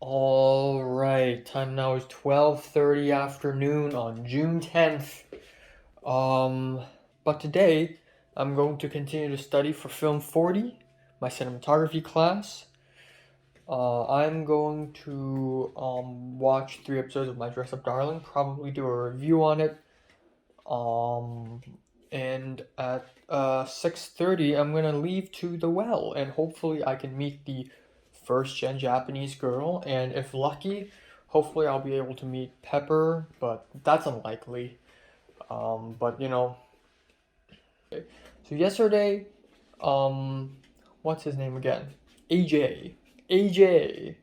All right, time now is 12:30 afternoon on June 10th. Um, but today I'm going to continue to study for Film 40, my cinematography class. I'm going to watch 3 episodes of My Dress Up Darling, probably do a review on it. Um, and at 6:30 I'm gonna leave to the well, and hopefully I can meet the first gen Japanese girl, and if lucky, hopefully I'll be able to meet Pepper, but that's unlikely. But so yesterday, um, what's his name again? AJ. AJ.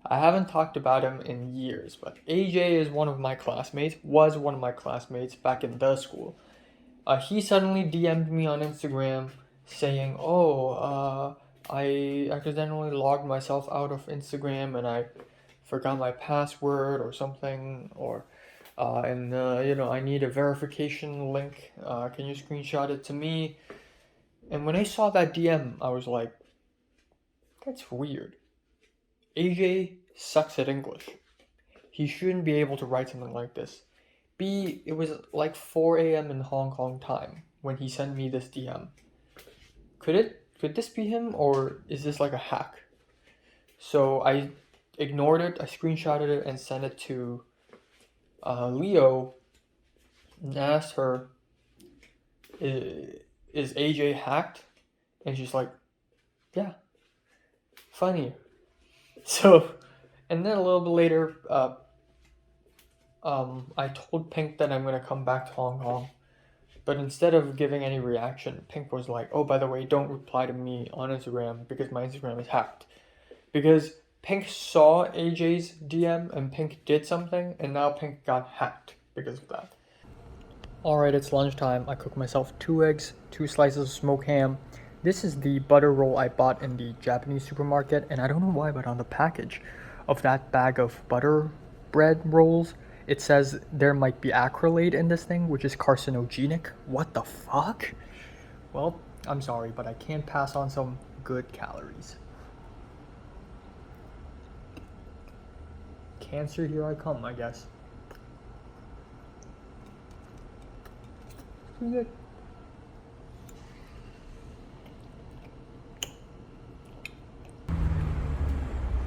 I haven't talked about him in years, but AJ is one of my classmates, was one of my classmates back in the school. He suddenly DM'd me on Instagram saying, "Oh, I accidentally logged myself out of Instagram and I forgot my password or something, or and I need a verification link. Can you screenshot it to me?" And when I saw that DM, I was like, "That's weird. AJ sucks at English. He shouldn't be able to write something like this." B, it was like 4 a.m. in Hong Kong time when he sent me this DM. Could this be him, or is this like a hack? So I ignored it, I screenshotted it and sent it to Leo and asked her, is AJ hacked? And she's like, yeah, funny. So, and then a little bit later, I told Pink that I'm gonna come back to Hong Kong, but instead of giving any reaction, Pink was like, "Oh, by the way, don't reply to me on Instagram because my Instagram is hacked." Because Pink saw AJ's DM and Pink did something, and now Pink got hacked because of that. Alright, it's lunchtime. I cooked myself 2 eggs, 2 slices of smoked ham. This is the butter roll I bought in the Japanese supermarket, and I don't know why, but on the package of that bag of butter bread rolls, it says there might be acrylate in this thing, which is carcinogenic. What the fuck? Well, I'm sorry, but I can't pass on some good calories. Cancer, here I come, I guess. Pretty good.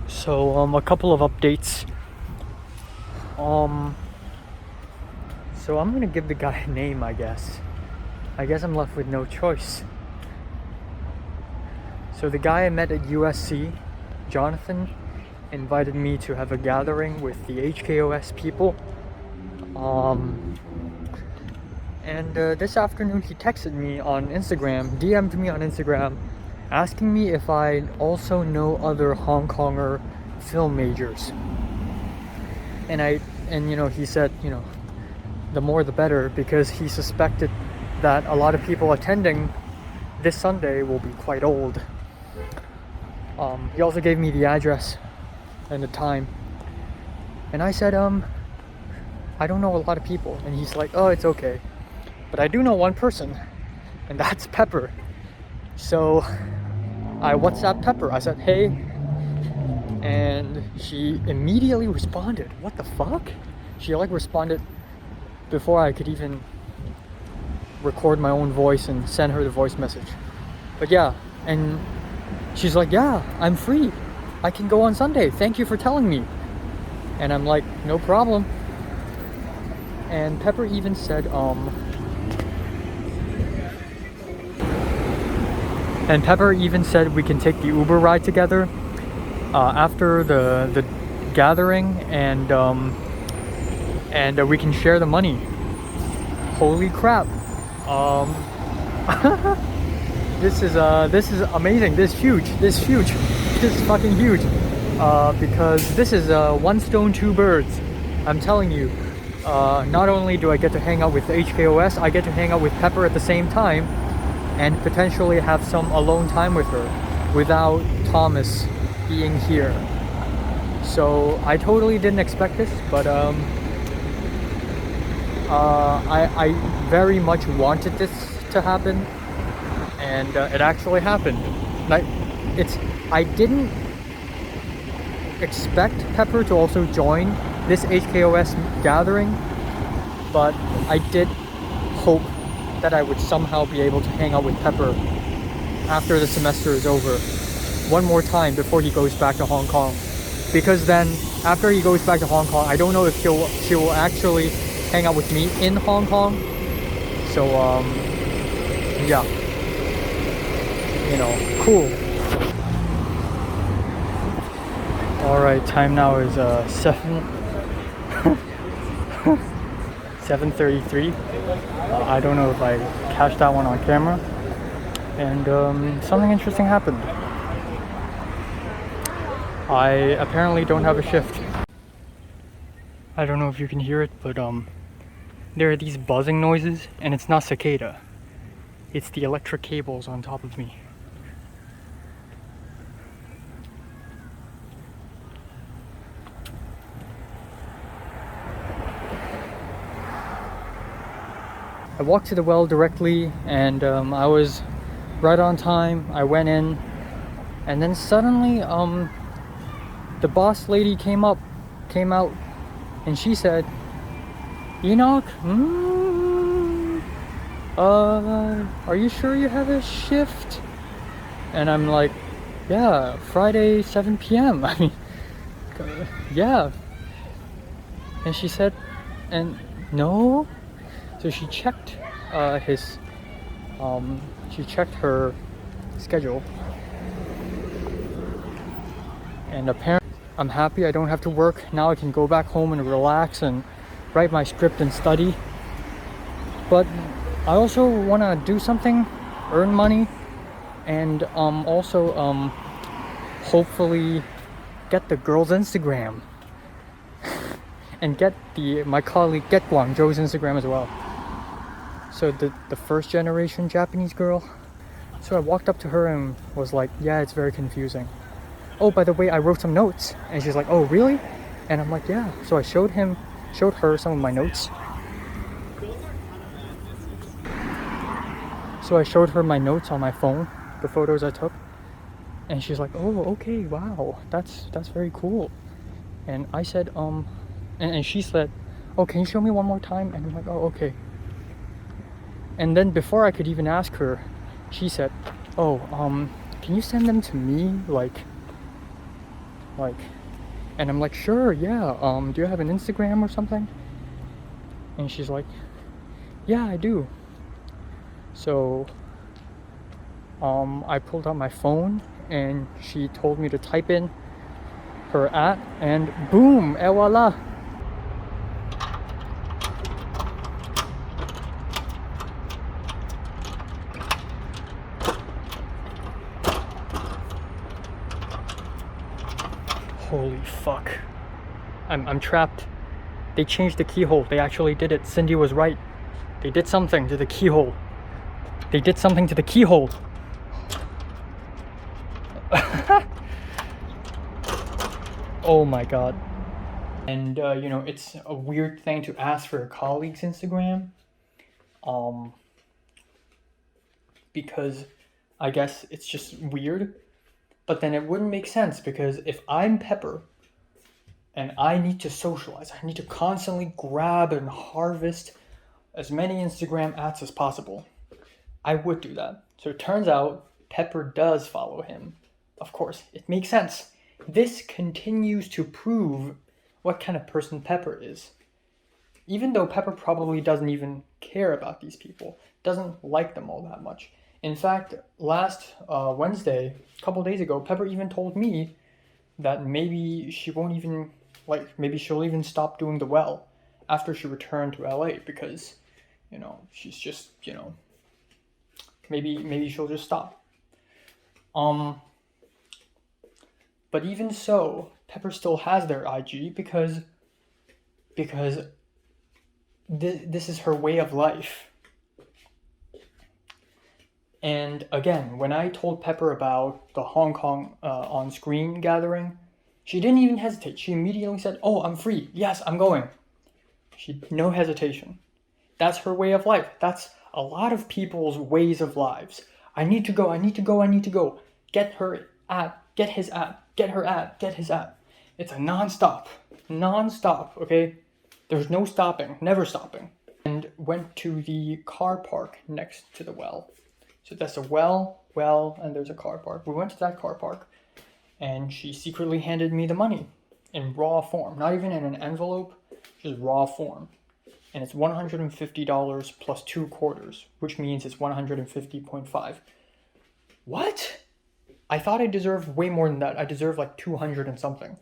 So, a couple of updates. So I'm gonna give the guy a name, I guess. I guess I'm left with no choice. So the guy I met at USC, Jonathan, invited me to have a gathering with the HKOS people. And this afternoon he texted me on Instagram, DM'd me on Instagram, asking me if I also know other Hong Konger film majors. And he said, the more the better, because he suspected that a lot of people attending this Sunday will be quite old. He also gave me the address and the time. And I said, I don't know a lot of people. And he's like, oh, it's okay. But I do know one person, and that's Pepper. So I WhatsApped Pepper. I said, hey. And she immediately responded. What the fuck? She responded before I could even record my own voice and send her the voice message. But yeah, and she's like, yeah, I'm free. I can go on Sunday. Thank you for telling me. And I'm like, no problem. And Pepper even said, we can take the Uber ride together after the gathering, and we can share the money. Holy crap! This is amazing. This is huge. This is fucking huge. Because this is one stone, two birds. I'm telling you. Not only do I get to hang out with HKOS, I get to hang out with Pepper at the same time, and potentially have some alone time with her without Thomas being here. So I totally didn't expect this, but I very much wanted this to happen, and it actually happened. expect Pepper to also join this HKOS gathering, but I did hope that I would somehow be able to hang out with Pepper after the semester is over one more time before he goes back to Hong Kong. Because then after he goes back to Hong Kong, I don't know if she will actually hang out with me in Hong Kong. So yeah, you know, cool. All right, time now is 7:33. I don't know if I catch that one on camera. And something interesting happened. I apparently don't have a shift. I don't know if you can hear it, but there are these buzzing noises, and it's not cicada. It's the electric cables on top of me. I walked to the well directly, and I was right on time. I went in, and then suddenly the boss lady came out, and she said, "Enoch, are you sure you have a shift?" And I'm like, "Yeah, Friday 7 p.m. I mean, yeah." And she said, "And no." So she checked she checked her schedule, and apparently I'm happy I don't have to work. Now I can go back home and relax and write my script and study. But I also want to do something, earn money, and also hopefully get the girl's Instagram and get my colleague Guangzhou's Instagram as well. So the first generation Japanese girl. So I walked up to her and was like, "Yeah, it's very confusing. Oh, by the way, I wrote some notes." And she's like, "Oh, really?" And I'm like, "Yeah." So I showed her some of my notes. So I showed her my notes on my phone, the photos I took. And she's like, "Oh, okay, wow, that's very cool." And I said, and she said, "Oh, can you show me one more time?" And I'm like, "Oh, okay." And then before I could even ask her, she said, "Oh, can you send them to me, like," and I'm like, "Sure, yeah. Do you have an Instagram or something?" And she's like, "Yeah, I do." So I pulled out my phone, and she told me to type in her at, and boom, et voila. Holy fuck. I'm trapped. They changed the keyhole. They actually did it. Cindy was right. They did something to the keyhole. They did something to the keyhole. Oh my god. And you know, it's a weird thing to ask for a colleague's Instagram. Because I guess it's just weird. But then it wouldn't make sense, because if I'm Pepper and I need to socialize, I need to constantly grab and harvest as many Instagram ads as possible, I would do that. So it turns out Pepper does follow him. Of course, it makes sense. This continues to prove what kind of person Pepper is. Even though Pepper probably doesn't even care about these people, doesn't like them all that much. In fact, last Wednesday, a couple days ago, Pepper even told me that maybe she won't even, maybe she'll even stop doing the well after she returned to LA, because, you know, she's just, you know, maybe she'll just stop. But even so, Pepper still has their IG because this is her way of life. And again, when I told Pepper about the Hong Kong on-screen gathering, she didn't even hesitate. She immediately said, "Oh, I'm free. Yes, I'm going." No hesitation. That's her way of life. That's a lot of people's ways of lives. I need to go. Get her ad. Get his ad. Get her ad. Get his ad. It's a non-stop, okay? There's no stopping, never stopping. And went to the car park next to the well. So that's a well, and there's a car park. We went to that car park, and she secretly handed me the money in raw form, not even in an envelope, just raw form. And it's $150 plus 2 quarters, which means it's 150.5. What? I thought I deserved way more than that. I deserve like 200 and something.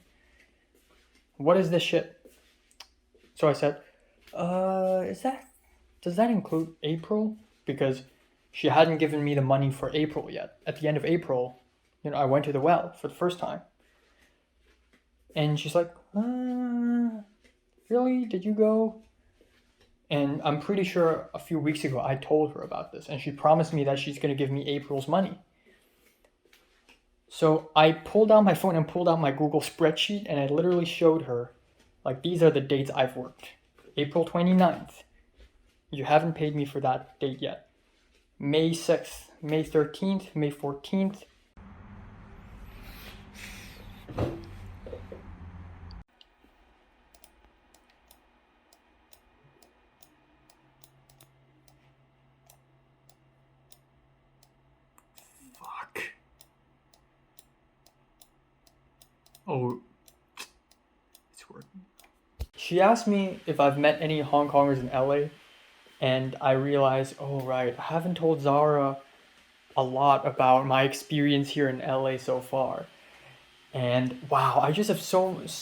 What is this shit? So I said, does that include April? Because she hadn't given me the money for April yet. At the end of April, I went to the well for the first time. And she's like, really? Did you go? And I'm pretty sure a few weeks ago I told her about this, and she promised me that she's going to give me April's money. So I pulled out my phone and pulled out my Google spreadsheet, and I literally showed her, like, these are the dates I've worked. April 29th. You haven't paid me for that date yet. May 6th, May 13th, May 14th. Fuck. Oh, it's working. She asked me if I've met any Hong Kongers in LA, and I realized, oh right, I haven't told Zara a lot about my experience here in LA so far. And wow, I just have so much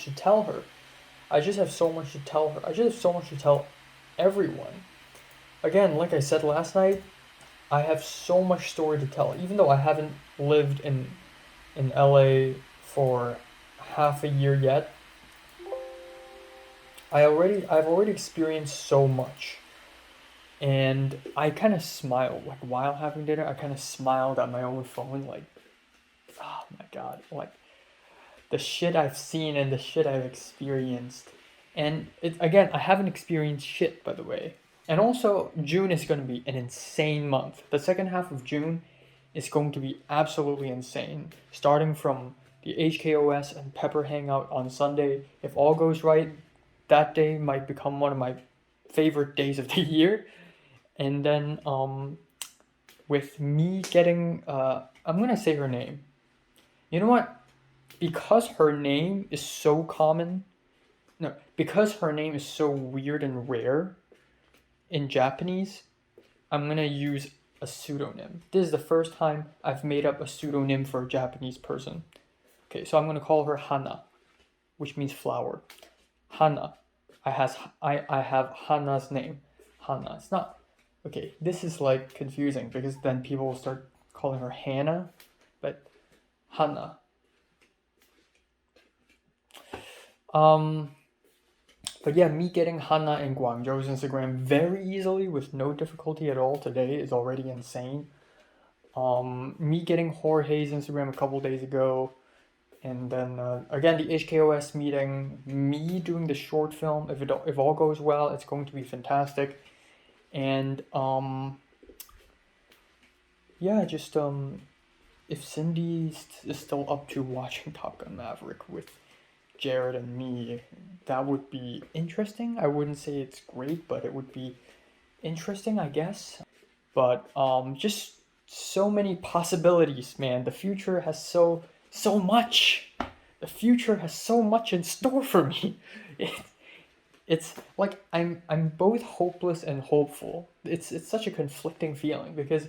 to tell her. I just have so much to tell everyone. Again, like I said last night, I have so much story to tell. Even though I haven't lived in LA for half a year yet, I've already experienced so much. And I kind of smiled, like, while having dinner, I kind of smiled at my own phone, like, oh my god, like, the shit I've seen and the shit I've experienced. And again, I haven't experienced shit, by the way. And also, June is going to be an insane month. The second half of June is going to be absolutely insane. Starting from the HKOS and Pepper Hangout on Sunday. If all goes right, that day might become one of my favorite days of the year. And then with me getting, I'm going to say her name. You know what? Because her name is so weird and rare in Japanese, I'm going to use a pseudonym. This is the first time I've made up a pseudonym for a Japanese person. Okay, so I'm going to call her Hana, which means flower. Hana. I have Hana's name. Hana. It's not... Okay, this is like confusing because then people will start calling her Hannah, but Hana. But yeah, me getting Hana and Guangzhou's Instagram very easily with no difficulty at all today is already insane. Me getting Jorge's Instagram a couple days ago, and then again the HKOS meeting, me doing the short film. If all goes well, it's going to be fantastic. And yeah, just if Cindy is still up to watching Top Gun Maverick with Jarryd and me, that would be interesting. I wouldn't say it's great, but it would be interesting, I guess. But just so many possibilities, man. The future has so much. The future has so much in store for me. It's like I'm both hopeless and hopeful. It's such a conflicting feeling because,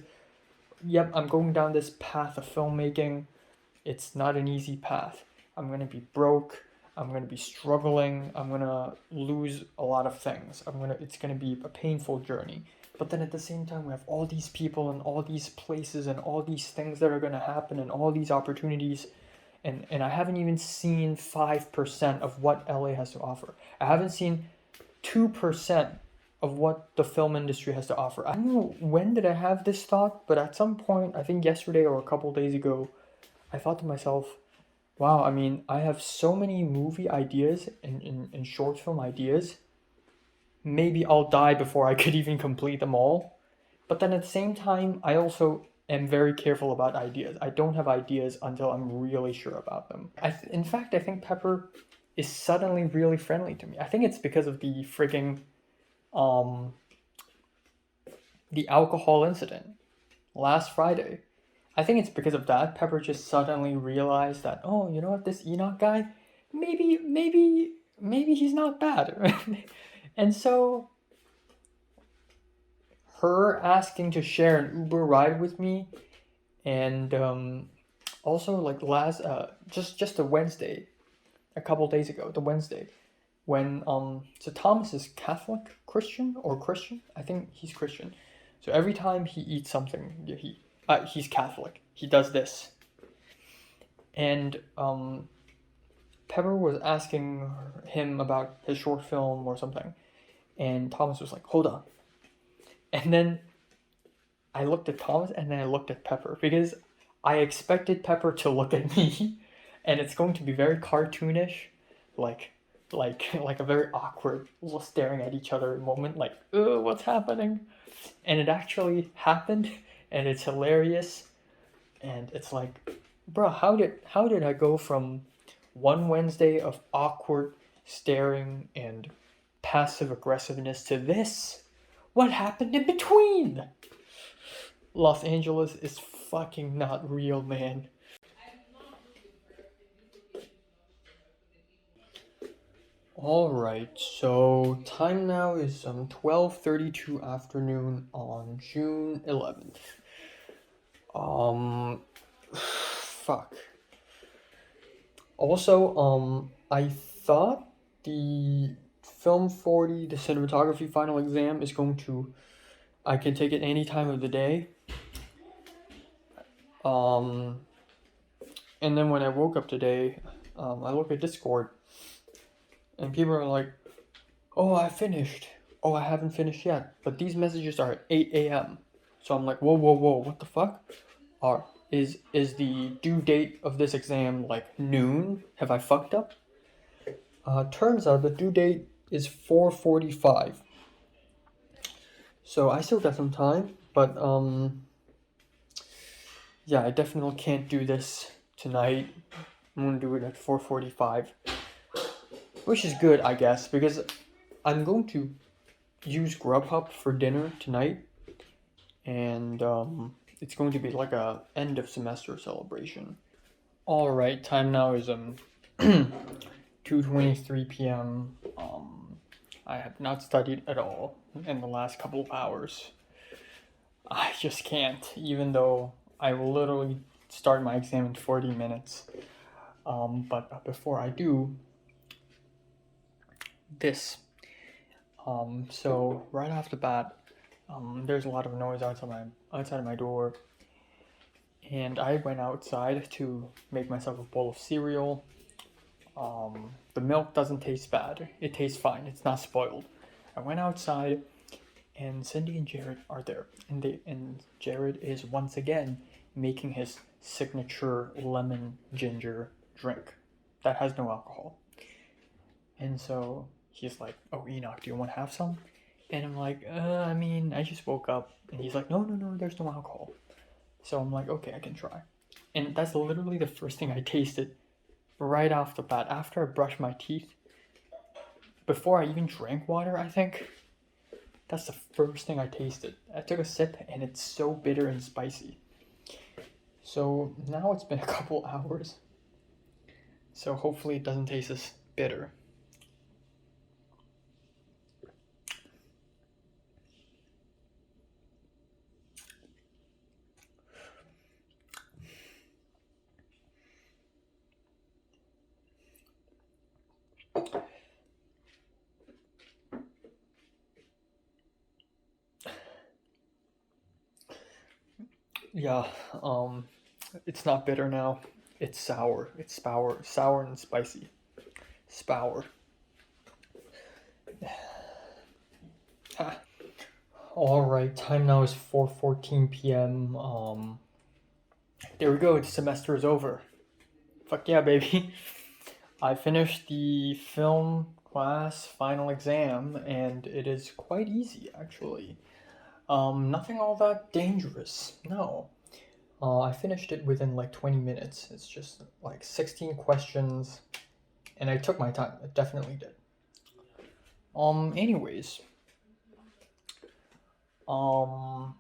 yep, I'm going down this path of filmmaking. It's not an easy path. I'm gonna be broke. I'm gonna be struggling. I'm gonna lose a lot of things. It's gonna be a painful journey. But then at the same time, we have all these people and all these places and all these things that are gonna happen and all these opportunities. And I haven't even seen 5% of what LA has to offer. I haven't seen 2% of what the film industry has to offer. I don't know when did I have this thought, but at some point, I think yesterday or a couple days ago, I thought to myself, wow, I mean, I have so many movie ideas and short film ideas. Maybe I'll die before I could even complete them all. But then at the same time, I also am very careful about ideas. I don't have ideas until I'm really sure about them. In fact, I think Pepper is suddenly really friendly to me. I think it's because of the freaking um the alcohol incident last Friday. I think it's because of that. Pepper just suddenly realized that, oh, you know what, this Enoch guy, maybe he's not bad. And so her asking to share an Uber ride with me, and also like last just a Wednesday, a couple days ago, the Wednesday, when so Thomas is Catholic, Christian or Christian, I think he's Christian. So every time he eats something, he's Catholic. He does this, and Pepper was asking him about his short film or something, and Thomas was like, "Hold on," and then I looked at Thomas and then I looked at Pepper because I expected Pepper to look at me, and it's going to be very cartoonish, like like a very awkward staring at each other moment, like, what's happening? And it actually happened, and it's hilarious, and it's like, bro, how did I go from one Wednesday of awkward staring and passive aggressiveness to this? What happened in between? Los Angeles is fucking not real, man. Alright, so time now is 12:32 afternoon on June 11th. Fuck. Also, I thought the Film 40, the cinematography final exam is I can take it any time of the day. And then when I woke up today, I look at Discord, and people are like, "Oh, I finished. Oh, I haven't finished yet." But these messages are at 8 a.m. So I'm like, whoa, what the fuck? Is the due date of this exam like noon? Have I fucked up? Turns out the due date is 4:45. So I still got some time, but yeah, I definitely can't do this tonight. I'm gonna do it at 4:45, which is good, I guess, because I'm going to use Grubhub for dinner tonight, and it's going to be like a end of semester celebration. All right, time now is 2:23 p.m. I have not studied at all in the last couple of hours. I just can't, even though I will literally start my exam in 40 minutes. But before I do this, so right off the bat, there's a lot of noise outside of my door, and I went outside to make myself a bowl of cereal. The milk doesn't taste bad. It tastes fine. It's not spoiled. I went outside, and Cindy and Jarryd are there, and Jarryd is once again making his signature lemon ginger drink that has no alcohol. And so he's like, "Oh, Enoch, do you want to have some?" And I'm like, I mean, I just woke up. And he's like, no, there's no alcohol. So I'm like, okay, I can try. And that's literally the first thing I tasted right off the bat after I brushed my teeth. Before I even drank water, I think. That's the first thing I tasted. I took a sip, and it's so bitter and spicy. So now it's been a couple hours. So hopefully it doesn't taste as bitter. Yeah, it's not bitter now. It's sour. It's sour and spicy. Spour. Alright, time now is 4:14 p.m. There we go, the semester is over. Fuck yeah, baby. I finished the film class final exam, and it is quite easy, actually. Nothing all that dangerous, no. I finished it within like 20 minutes. It's just like 16 questions, and I took my time. I definitely did. Anyways, I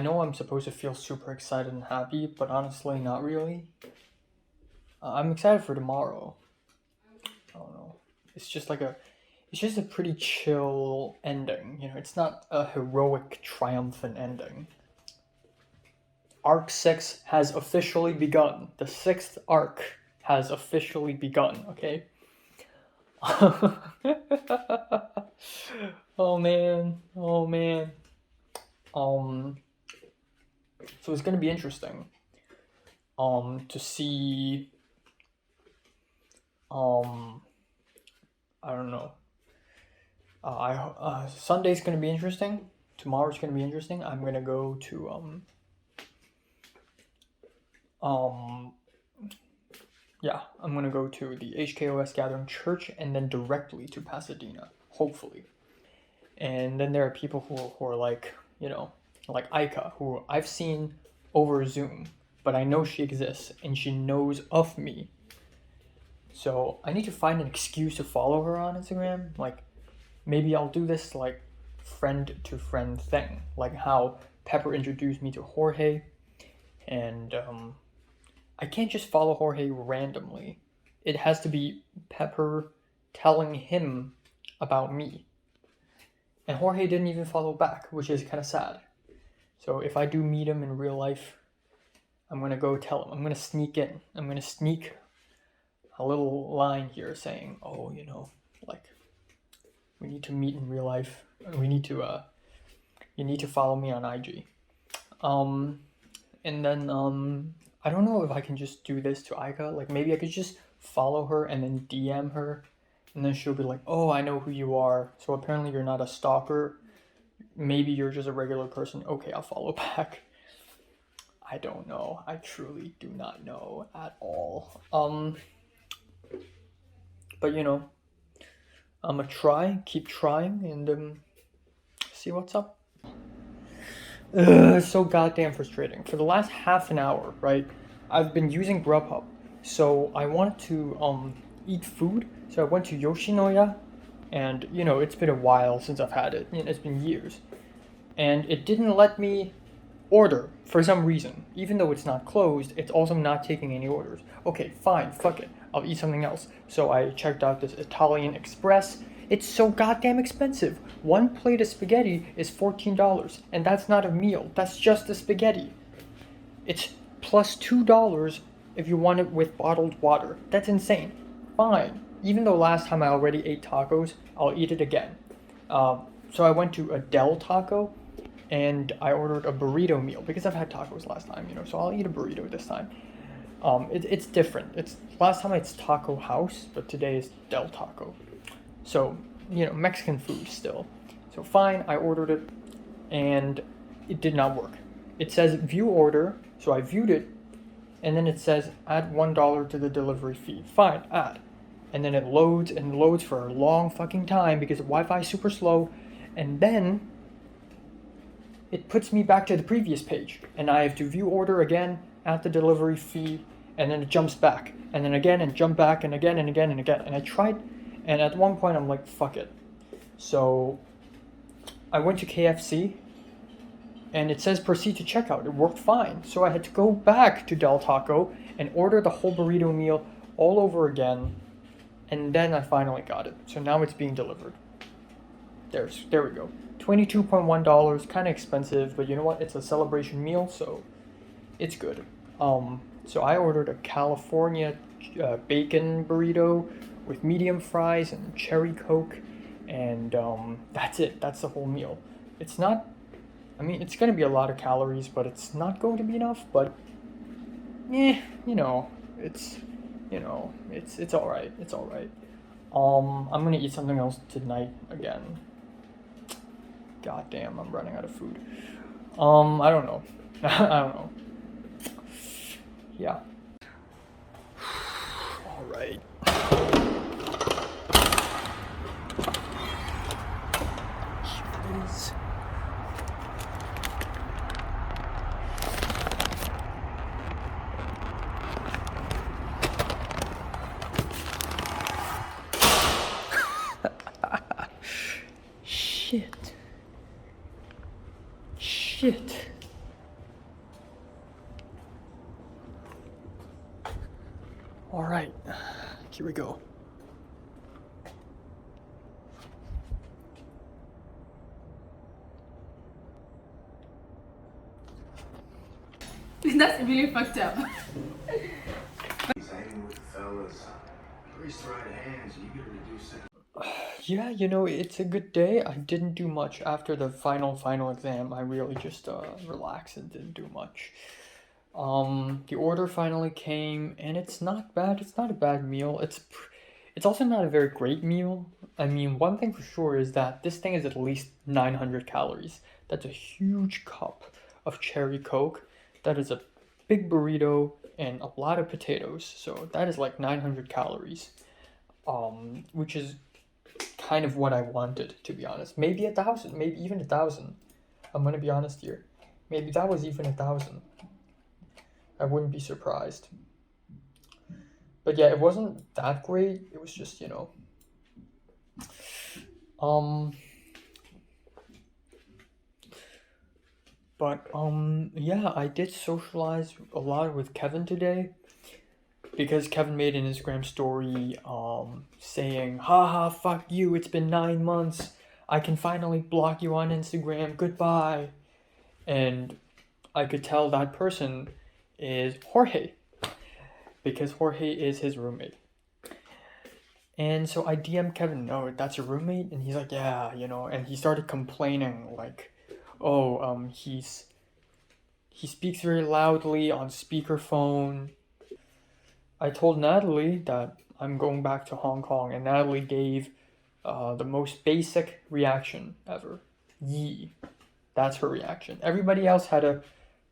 know I'm supposed to feel super excited and happy, but honestly, not really. I'm excited for tomorrow. I don't know. It's just a pretty chill ending. You know, it's not a heroic, triumphant ending. Arc 6 has officially begun. The 6th arc has officially begun, okay? Oh man. So it's gonna be interesting. To see. I don't know. Sunday's gonna be interesting. Tomorrow's gonna be interesting. I'm gonna go to I'm gonna go to the HKOS Gathering Church and then directly to Pasadena, hopefully. And then there are people who are like, you know, like Aika, who I've seen over Zoom, but I know she exists and she knows of me. So I need to find an excuse to follow her on Instagram. Like, maybe I'll do this like friend to friend thing, like how Pepper introduced me to Jorge, and I can't just follow Jorge randomly. It has to be Pepper telling him about me. And Jorge didn't even follow back, which is kind of sad. So if I do meet him in real life, I'm gonna go tell him. I'm gonna sneak in. I'm gonna sneak a little line here saying, oh, you know, like, we need to meet in real life. We need to, you need to follow me on IG. And then, I don't know if I can just do this to Aika. Like, maybe I could just follow her and then DM her. And then she'll be like, oh, I know who you are. So apparently you're not a stalker. Maybe you're just a regular person. Okay, I'll follow back. I don't know. I truly do not know at all. But you know, I'm gonna try, keep trying, and see what's up. It's so goddamn frustrating. For the last half an hour, right, I've been using Grubhub. So I wanted to eat food. So I went to Yoshinoya, and you know, it's been a while since I've had it. You know, it's been years. And it didn't let me order for some reason. Even though it's not closed, it's also not taking any orders. Okay, fine, fuck it. I'll eat something else. So I checked out this Italian Express. It's so goddamn expensive. One plate of spaghetti is $14, and that's not a meal. That's just the spaghetti. It's plus $2 if you want it with bottled water. That's insane. Fine. Even though last time I already ate tacos, I'll eat it again. So I went to a Del Taco, and I ordered a burrito meal because I've had tacos last time, you know, so I'll eat a burrito this time. It's different. It's last time it's Taco House, but today is Del Taco. So, you know, Mexican food still. So fine, I ordered it, and it did not work. It says view order, so I viewed it, and then it says add $1 to the delivery fee. Fine, add. And then it loads and loads for a long fucking time because the Wi-Fi is super slow, and then it puts me back to the previous page, and I have to view order again, add the delivery fee, and then it jumps back, and then again, and jump back, and again, and again, and again. And I tried, and at one point I'm like, fuck it. So I went to KFC, and it says proceed to checkout. It worked fine. So I had to go back to Del Taco and order the whole burrito meal all over again, and then I finally got it. So now it's being delivered. There we go. $22.1, kind of expensive, but you know what? It's a celebration meal, so it's good. So I ordered a California bacon burrito with medium fries and cherry Coke, and that's it. That's the whole meal. It's not, I mean, it's going to be a lot of calories, but it's not going to be enough, but, you know, it's all right. It's all right. I'm going to eat something else tonight again. God damn, I'm running out of food. I don't know. I don't know. Yeah. All right. Here it is. All right, here we go. That's really fucked up. He's hanging with the fellas. Raise the right hands, you get a reduced sentence. Yeah, you know, it's a good day. I didn't do much after the final exam. I really just relaxed and didn't do much. The order finally came, and it's not bad. It's not a bad meal. It's also not a very great meal. I mean, one thing for sure is that this thing is at least 900 calories. That's a huge cup of cherry Coke. That is a big burrito and a lot of potatoes. So that is like 900 calories. Which is kind of what I wanted, to be honest. Maybe 1,000, maybe even 1,000. I'm gonna be honest here. Maybe that was even 1,000. I wouldn't be surprised. But yeah, it wasn't that great. It was just, you know. Yeah, I did socialize a lot with Kevin today because Kevin made an Instagram story saying, haha, fuck you, it's been 9 months. I can finally block you on Instagram. Goodbye. And I could tell that person is Jorge because Jorge is his roommate. And so I DM'd Kevin, no, that's your roommate? And he's like, yeah, you know, and he started complaining like, oh, he speaks very loudly on speakerphone. I told Natalie that I'm going back to Hong Kong, and Natalie gave the most basic reaction ever. Yee. That's her reaction. Everybody else had a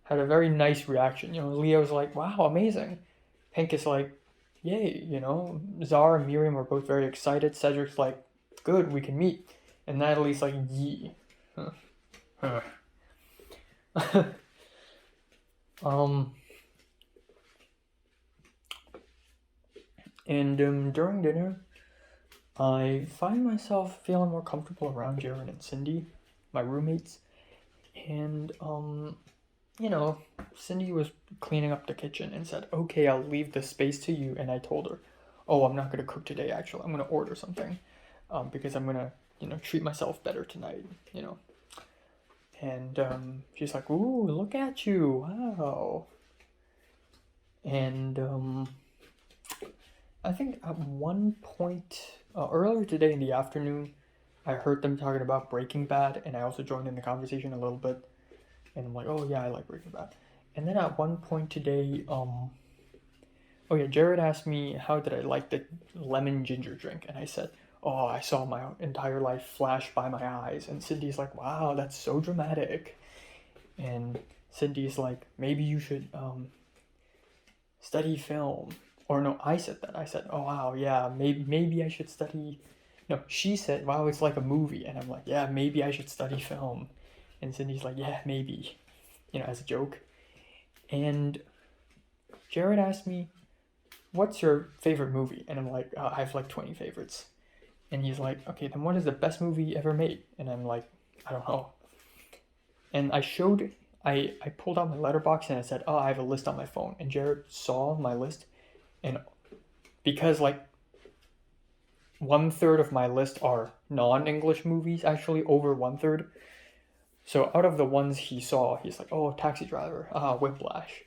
very nice reaction. You know, Leo's like, wow, amazing. Pink is like, yay, you know. Zara and Miriam are both very excited. Cedric's like, good, we can meet. And Natalie's like, yee. Huh. During dinner, I find myself feeling more comfortable around Jarryd and Cindy, my roommates. And, you know, Cindy was cleaning up the kitchen and said, okay, I'll leave the space to you. And I told her, oh, I'm not going to cook today, actually. I'm going to order something because I'm going to, you know, treat myself better tonight, you know. And she's like, ooh, look at you. Wow. And I think at one point earlier today in the afternoon, I heard them talking about Breaking Bad, and I also joined in the conversation a little bit. And I'm like, oh yeah, I like Breaking Bad. And then at one point today, oh yeah, Jarryd asked me how did I like the lemon ginger drink, and I said, oh, I saw my entire life flash by my eyes. And Cindy's like, wow, that's so dramatic. And Cindy's like, maybe you should study film. Or no, I said that. I said, oh wow, yeah, maybe I should study. No, she said, wow, it's like a movie. And I'm like, yeah, maybe I should study film. And Cindy's like, yeah, maybe, you know, as a joke. And Jarryd asked me, what's your favorite movie? And I'm like, I have like 20 favorites. And he's like, okay, then what is the best movie ever made? And I'm like, I don't know. And I pulled out my letterbox and I said, oh, I have a list on my phone. And Jarryd saw my list. And because like 1/3 of my list are non-English movies, actually over 1/3. So out of the ones he saw, he's like, oh, Taxi Driver, Whiplash,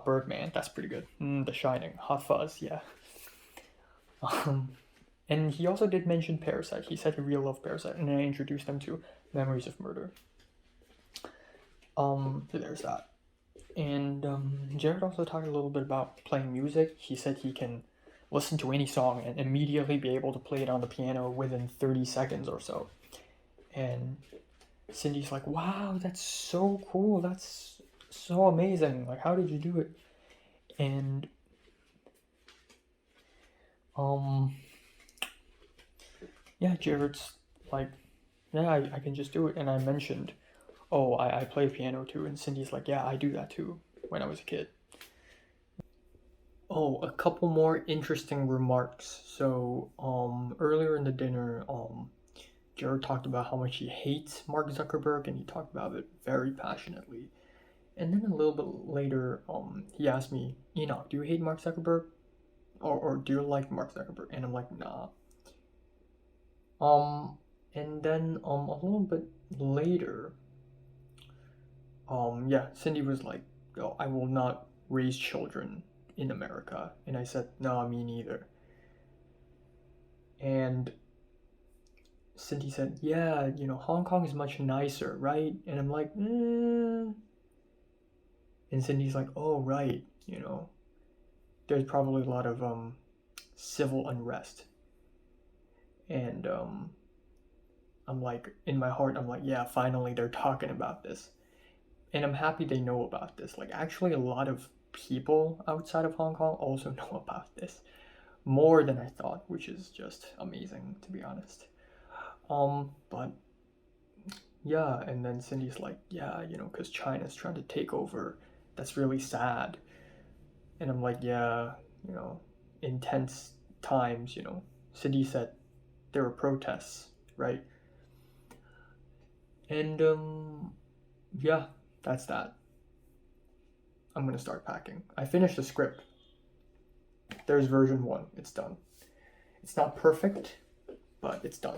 Birdman, that's pretty good. The Shining, Hot Fuzz, yeah. And he also did mention Parasite. He said he really loved Parasite, and I introduced him to Memories of Murder. So there's that. And Jarryd also talked a little bit about playing music. He said he can listen to any song and immediately be able to play it on the piano within 30 seconds or so. And Cindy's like, wow, that's so cool. That's so amazing. Like, how did you do it? And yeah, Jarrod's like, yeah, I can just do it. And I mentioned, oh, I play piano too. And Cindy's like, yeah, I do that too when I was a kid. Oh, a couple more interesting remarks. So, earlier in the dinner, Jarryd talked about how much he hates Mark Zuckerberg, and he talked about it very passionately. And then a little bit later, he asked me, Enoch, do you hate Mark Zuckerberg? or do you like Mark Zuckerberg? And I'm like, nah. And then a little bit later, yeah, Cindy was like, oh, I will not raise children in America. And I said, no, me neither. And Cindy said, yeah, Hong Kong is much nicer, right? And I'm like, And Cindy's like, oh, right, there's probably a lot of civil unrest. And I'm like, in my heart, I'm like, yeah, finally they're talking about this. And I'm happy they know about this. Like, actually, a lot of people outside of Hong Kong also know about this. More than I thought, which is just amazing, to be honest. But yeah, and then Cindy's like, yeah, because China's trying to take over. That's really sad. And I'm like, yeah, intense times. Cindy said there were protests, right? And yeah, that's that. I'm gonna start packing. I finished the script. There's version 1. It's done. It's not perfect, but it's done.